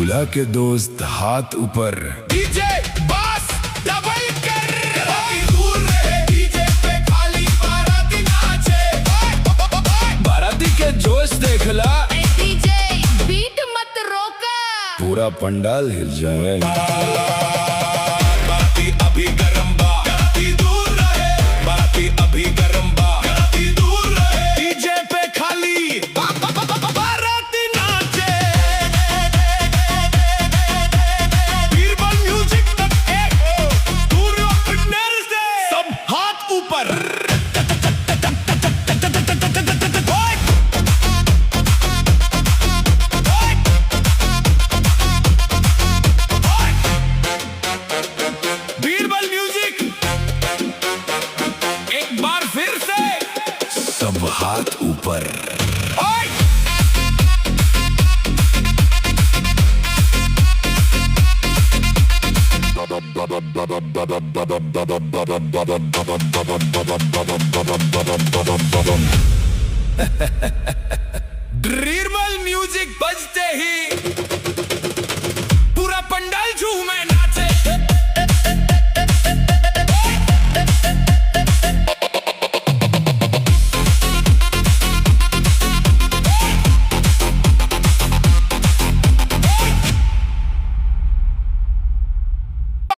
दूल्हा के दोस्त हाथ ऊपर। डीजे बस डबल कर, बाकी दूर रहे डीजे पे खाली बाराती नाचे। बाराती के जोश देखला, डीजे बीट मत रोका, पूरा पंडाल हिल जाए। बाराती अभी गरम बा, बाराती दूर रहे, बाराती अभी गरम बा, बाराती दूर रहे। डीजे पे खाली बाराती नाचे। बीरबल म्यूजिक तक दूर फिटनेस दे, सब हाथ ऊपर। बीरबल म्यूजिक एक बार फिर से, सब हाथ ऊपर। ओए! बीरबल म्यूजिक बजते ही